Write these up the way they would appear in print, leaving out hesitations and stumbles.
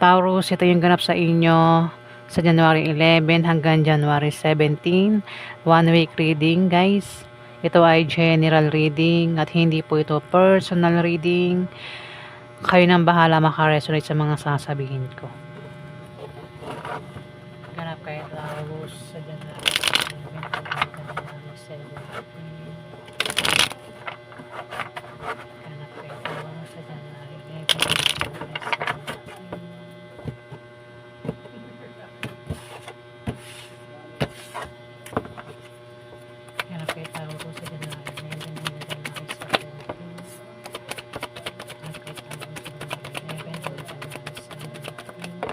Taurus, ito yung ganap sa inyo sa January 11 hanggang January 17. One week reading, guys. Ito ay general reading at hindi po ito personal reading. Kayo nang bahala makaresonate sa mga sasabihin ko. Ganap kayo Taurus sa January 11 hanggang January 17. Ganap kayo Taurus sa January 11 hanggang January 17. Ganap kayo Taurus sa January 11 hanggang January 17. Ganap kayo Taurus sa January 11 hanggang January 17.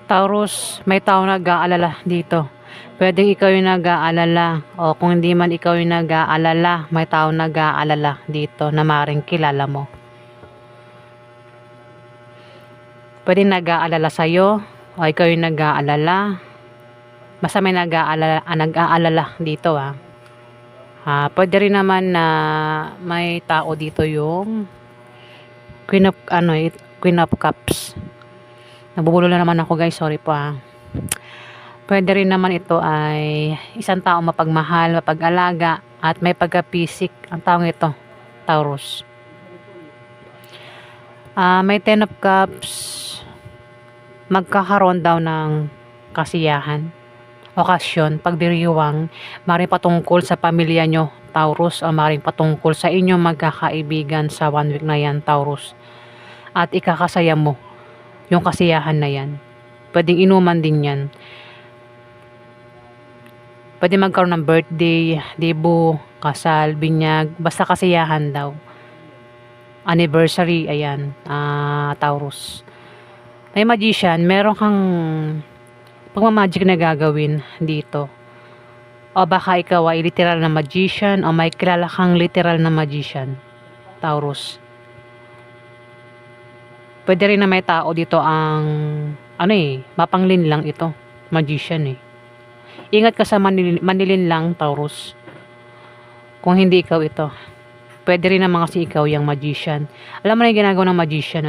Taurus, may tao nag-aalala dito. Pwedeng ikaw yung nag-aalala o kung hindi man ikaw yung nag-aalala, may tao nag-aalala dito na maring kilala mo. Pwedeng nag-aalala sa'yo o ikaw yung nag-aalala. Basta may nag-aalala dito pwede rin naman na may tao dito yung Queen of Cups. Nabubulo na naman ako guys, sorry po Pwede rin naman ito ay isang tao mapagmahal, mapag-alaga at may pagka-pisik ang taong ito, Taurus. May 10 of Cups, magkakaroon daw ng kasiyahan, okasyon, pagdiriwang, maring patungkol sa pamilya nyo, Taurus, o maring patungkol sa inyong magkakaibigan sa 1 week na yan, Taurus. At ikakasaya mo yung kasiyahan na yan. Pwedeng inuman din yan. Pwede magkaroon ng birthday, debut, kasal, binyag, basta kasiyahan daw. Anniversary, ayan, Taurus. May magician, meron kang pagmamagic na gagawin dito. O baka ikaw ay literal na magician o may kilala kang literal na magician, Taurus. Pwede rin na may tao dito ang mapanglin lang ito, magician Ingat ka sa manilin lang, Taurus. Kung hindi ikaw ito. Pwede rin naman kasi ikaw yung magician. Alam mo na yung ginagawa ng magician,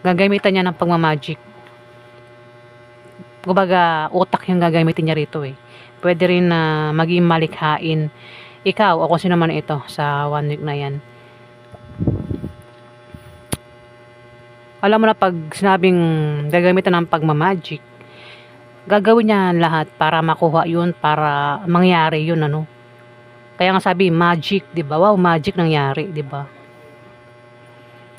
gagamitan niya ng pagmamagic. Kumbaga, utak yung gagamitin niya rito Pwede rin na maging malikhain. Ikaw o kung sino man ito sa 1 week na yan. Alam mo na pag sinabing gagamitan ng pagmamagic, gagawin niya lahat para makuha yun, para mangyari yun, Kaya nga sabi, magic, di ba? Wow, magic nangyari, di ba?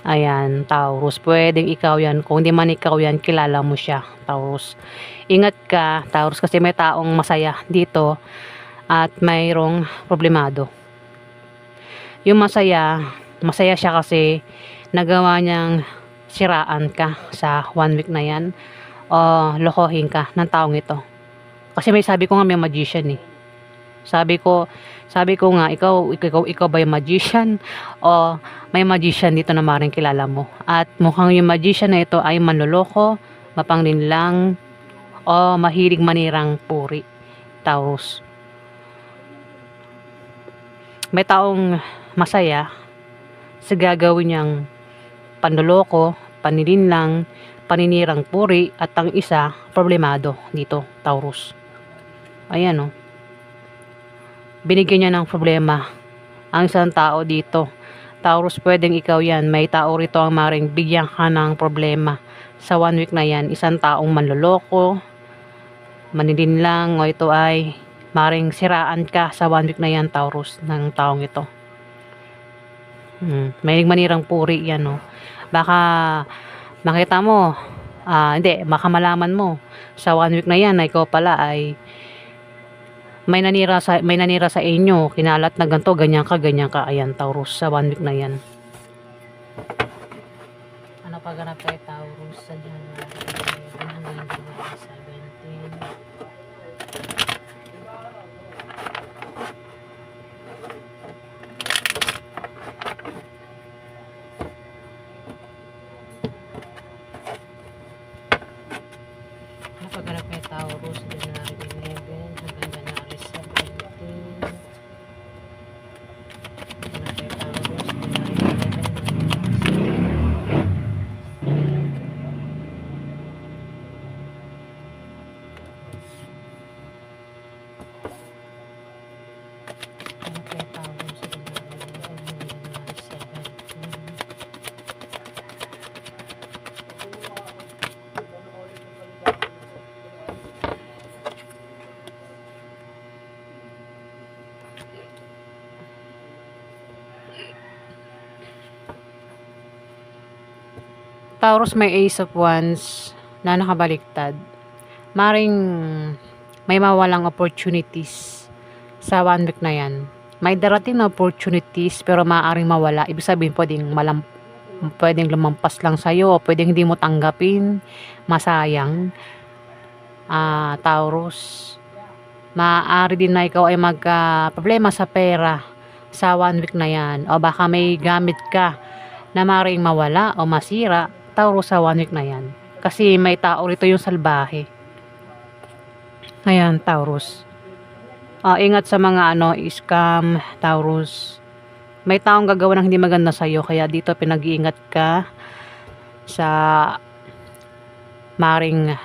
Ayan, Taurus, pwedeng ikaw yan. Kung di man ikaw yan, kilala mo siya, Taurus. Ingat ka, Taurus, kasi may taong masaya dito at mayroong problemado. Yung masaya siya kasi nagawa niyang siraan ka sa 1 week na yan o lokohin ka ng taong ito. Kasi sabi ko nga may magician Sabi ko nga ikaw ba yung magician o may magician dito na maring kilala mo. At mukhang yung magician na ito ay manloloko, mapanglinlang o mahilig manirang puri, Taurus. May taong masaya sa gagawin niyang panloloko, panilinlang, paninirang puri at ang isa problemado dito, Taurus. Ayan binigyan niya ng problema ang isang tao dito, Taurus. Pwedeng ikaw yan. May tao rito ang maring bigyan ka ng problema sa 1 week na yan. Isang taong manloloko, manilinlang, o ito ay maring siraan ka sa 1 week na yan, Taurus, ng taong ito. May manirang puri yan baka makita mo baka malaman mo sa 1 week na yan na ikaw pala ay may nanira sa inyo, kinalat na ganito, ganyan ka, ayan, Taurus, sa 1 week na yan. Ano pa ganap kay Taurus sa January 11 hanggang January 17? Ano pa ganap kay Taurus sa January 11 hanggang January 17? Ano kay Taurus sa January 11 ano kay Taurus sa January 11 hanggang January 17? Taurus, may Ace of Wands na nakabaliktad. Maring may mawalang opportunities sa 1 week na yan. May darating na opportunities pero maaaring mawala. Ibig sabihin pwedeng lumampas lang sa'yo o pwedeng hindi mo tanggapin. Masayang. Taurus, maaari din na ikaw ay magka-problema sa pera sa 1 week na yan. O baka may gamit ka na maaaring mawala o masira, Taurus, sa 1 week na yan. Kasi may tao rito yung salbahe. Ayan, Taurus. Ingat sa mga scam, Taurus. May taong gagawa ng hindi maganda sa'yo, kaya dito pinag-iingat ka sa maring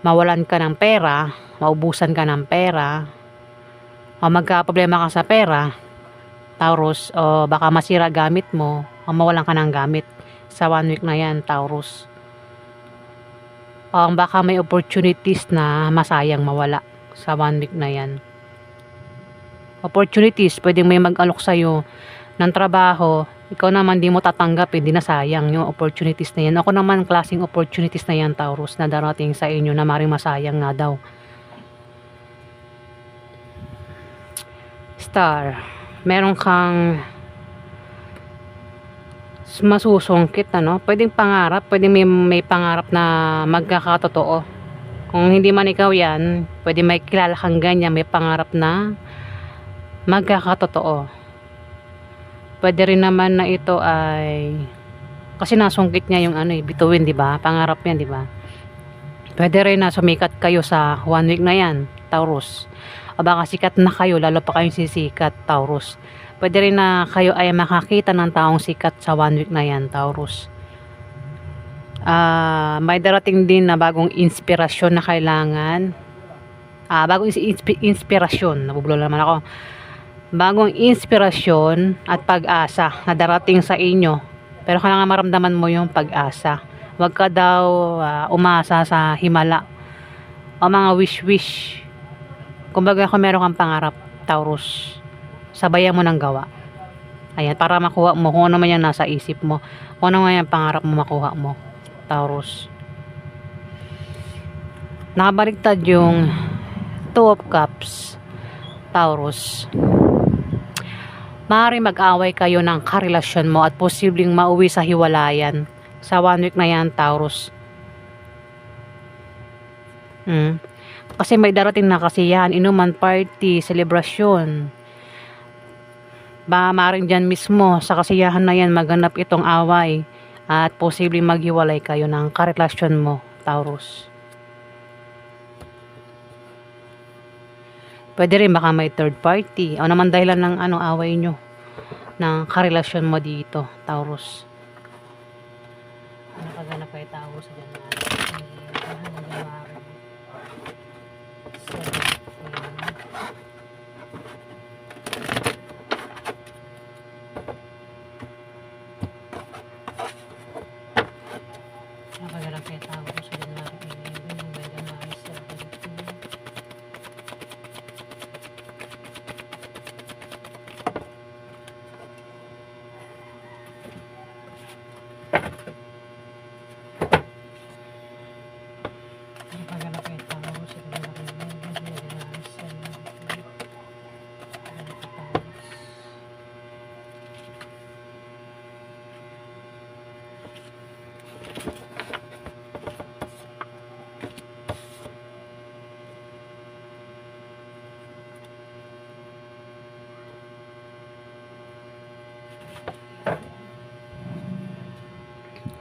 mawalan ka ng pera, maubusan ka ng pera, o magka-problema ka sa pera, Taurus, o baka masira gamit mo, o mawalan ka ng gamit sa 1 week na yan, Taurus. O baka may opportunities na masayang mawala sa 1 week na yan. Opportunities, pwedeng may mag-alok sa'yo ng trabaho, ikaw naman di mo tatanggap, hindi na sayang yung opportunities na yan. Ako naman, klaseng opportunities na yan, Taurus, na darating sa inyo na maring masayang nga daw. Star, meron kang masusungkit, pwedeng pangarap, pwedeng may pangarap na magkakatotoo. Kung hindi man ikaw yan, pwedeng may kilala kang ganyan, may pangarap na magkakatotoo. Pwede rin naman na ito ay kasi nasungkit niya yung bituin, di ba? Pangarap yan, di ba? Pwede rin na sumikat kayo sa 1 week na yan, Taurus. O baka sikat na kayo, lalo pa kayong sisikat, Taurus. Pwede rin na kayo ay makakita ng taong sikat sa 1 week na yan, Taurus. May darating din na bagong inspirasyon na kailangan. Bagong inspirasyon, nabubulo naman ako. Bagong inspirasyon at pag-asa na darating sa inyo. Pero kailangan maramdaman mo yung pag-asa. Huwag ka daw umasa sa himala o mga wish-wish. Kumbaga kung meron kang pangarap, Taurus, sabayan mo ng gawa. Ayan, para makuha mo kung ano man yung nasa isip mo. Kung ano man yung pangarap mo, makuha mo, Taurus. Nakabaliktad yung 2 of Cups, Taurus. Maaaring mag-away kayo ng karelasyon mo at posibleng mauwi sa hiwalayan sa 1 week na yan, Taurus. Kasi may darating na kasiyahan, inuman, party, celebration. Maaaring dyan mismo sa kasiyahan na yan maganap itong away at posibleng maghiwalay kayo ng karelasyon mo, Taurus. Pwede rin baka may third party o naman dahilan ng away nyo ng karelasyon mo dito, Taurus. Ano kaganap kay Taurus sa January? Ano kaganap kay Taurus sa January 11 hanggang January 17?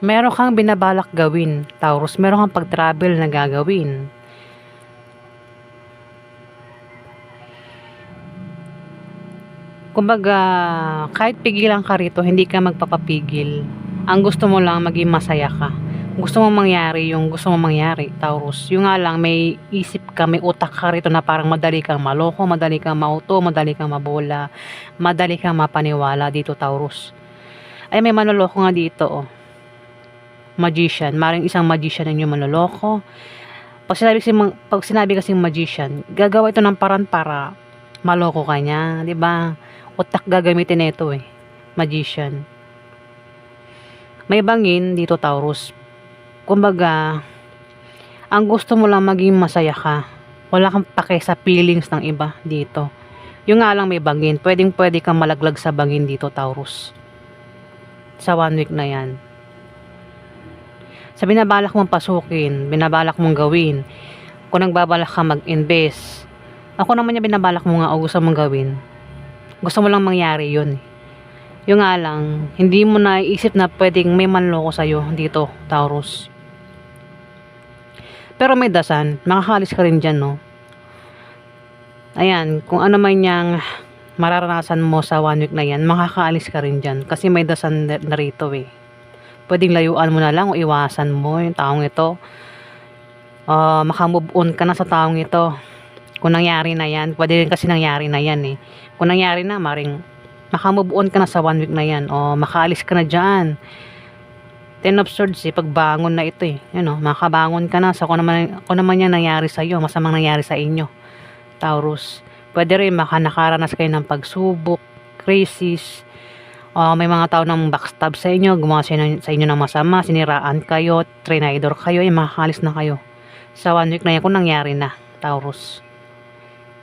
Meron kang binabalak gawin, Taurus. Meron kang pag-travel na gagawin. Kumbaga, kahit pigilan ka rito, hindi ka magpapapigil. Ang gusto mo lang, maging masaya ka. Gusto mong mangyari yung gusto mong mangyari, Taurus. Yung nga lang, may isip ka, may utak ka rito na parang madali kang maloko, madali kang mauto, madali kang mabola, madali kang mapaniwala dito, Taurus. Ay, may manloloko nga dito, oh. Magician. Maring isang magician ang inyong manloloko. Pag sinabi kasing magician, gagawa ito ng paraan para maloko ka niya, 'di ba? Utak gagamitin nito eh. Magician. May bangin dito, Taurus. Kumbaga, ang gusto mo lang maging masaya ka. Wala kang pake sa feelings ng iba dito. Yung nga lang may bangin. Pwedeng-pwede kang malaglag sa bangin dito, Taurus. Sa 1 week na yan. Sa binabalak mong pasukin, binabalak mong gawin, kung nagbabalak ka mag-invest, ako naman yung binabalak mo nga o gusto mong gawin, gusto mo lang mangyari yun. Yung nga lang, hindi mo naiisip na pwedeng may manloko sa'yo dito, Taurus. Pero may dasan, makakalis ka rin dyan, no? Ayan, kung ano man yung mararanasan mo sa 1 week na yan, makakaalis ka rin dyan. Kasi may dasan na rito eh. Pwedeng layuan mo na lang o iwasan mo yung taong ito. Makamove on ka na sa taong ito. Kung nangyari na yan, pwede rin kasi nangyari na yan eh. Kung nangyari na, maring makamove on ka na sa 1 week na yan. O makaalis ka na dyan. 10 of Swords eh, pagbangon na ito eh. Yun o, makabangon ka na sa kung naman yan nangyari sa iyo, masamang nangyari sa inyo, Taurus. Pwede rin nakaranas kayo ng pagsubok, crisis, may mga tao nang backstab sa inyo, gumawa sa inyo ng masama, siniraan kayo, trinidor kayo, makakalis na kayo sa 1 week na yan kung nangyari na, Taurus.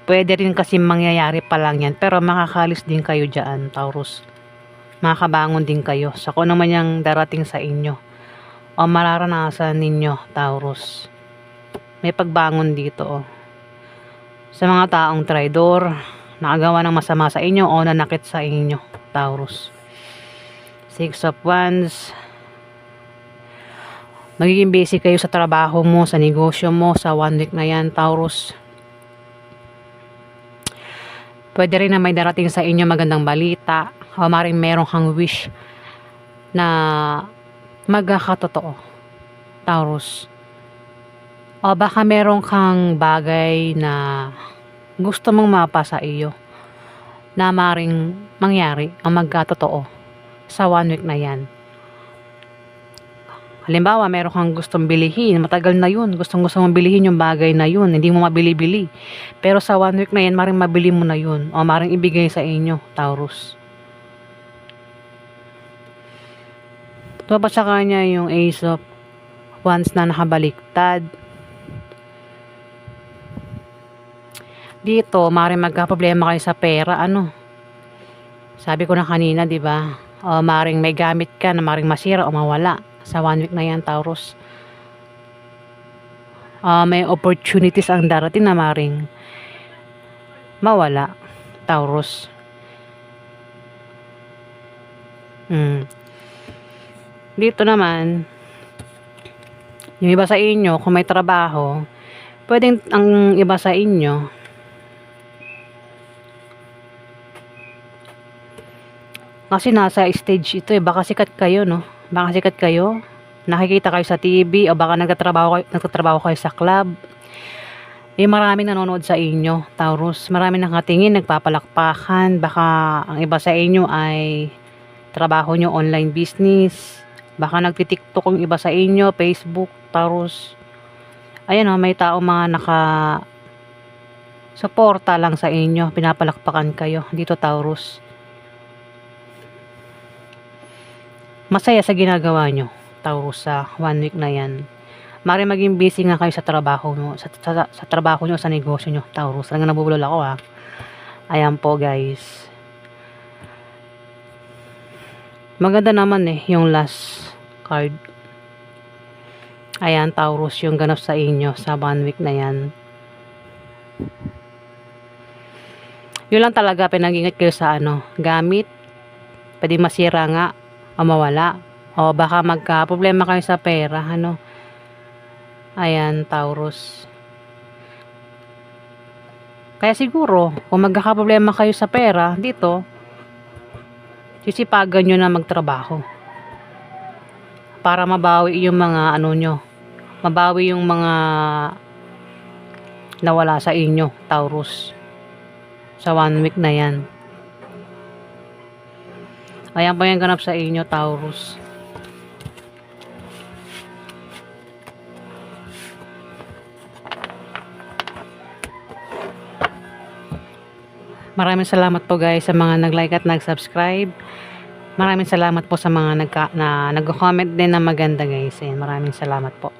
Pwede rin kasi mangyayari pa lang yan, pero makakalis din kayo dyan, Taurus. Makakabangon din kayo sa kung naman yung darating sa inyo o mararanasan ninyo, Taurus. May pagbangon dito, oh. Sa mga taong traidor, nakagawa ng masama sa inyo o nanakit sa inyo, Taurus. 6 of Wands. Magiging busy kayo sa trabaho mo, sa negosyo mo, sa 1 week na yan, Taurus. Pwede rin na may darating sa inyo magandang balita o maring meron kang wish na magkakatotoo, Taurus. O baka meron kang bagay na gusto mong mapa sa iyo na maring mangyari ang magkatotoo sa 1 week na yan. Halimbawa, meron kang gustong bilihin, matagal na yun, gusto mong bilihin yung bagay na yun, hindi mo mabili-bili. Pero sa 1 week na yan, maring mabili mo na yun, o maring ibigay sa inyo, Taurus. Tumapat sa kanya yung Ace of Wands na nakabaliktad. Dito, maring magka-problema kayo sa pera, Sabi ko na kanina, 'di ba? O maring may gamit ka na maring masira o mawala sa 1 week na 'yan, Taurus. May opportunities ang darating na maring mawala, Taurus. Dito naman, yung iba sa inyo, kung may trabaho, pwedeng ang iba sa inyo kasi nasa stage ito eh, baka sikat kayo, no? Baka sikat kayo, nakikita kayo sa TV, o baka nagtatrabaho kayo sa club. Maraming nanonood sa inyo, Taurus. Maraming nakatingin, nagpapalakpakan. Baka ang iba sa inyo ay trabaho nyo online business. Baka nagtitiktok ang iba sa inyo, Facebook, Taurus. Ayan may tao mga suporta lang sa inyo, pinapalakpakan kayo dito, Taurus. Masaya sa ginagawa nyo, Taurus, sa 1 week na yan. Mari maging busy nga kayo sa trabaho nyo, sa trabaho nyo, sa negosyo nyo, Taurus. Talagang nabubulol ako, Ayan po, guys. Maganda naman yung last card. Ayan, Taurus, yung ganap sa inyo sa 1 week na yan. Yun lang talaga, pinag-ingat kayo sa gamit. Pwede masira nga, o mawala, o O baka magka-problema kayo sa pera, ano. Ayan, Taurus. Kaya siguro, kung magkakaproblema kayo sa pera dito, sisipagan nyo na magtrabaho para mabawi yung mga ano nyo, mabawi yung mga nawala sa inyo, Taurus, sa 1 week na yan. Ayan po yung ganap sa inyo, Taurus. Maraming salamat po guys sa mga nag-like at nag-subscribe. Maraming salamat po sa mga nag-comment din na maganda guys. Maraming salamat po.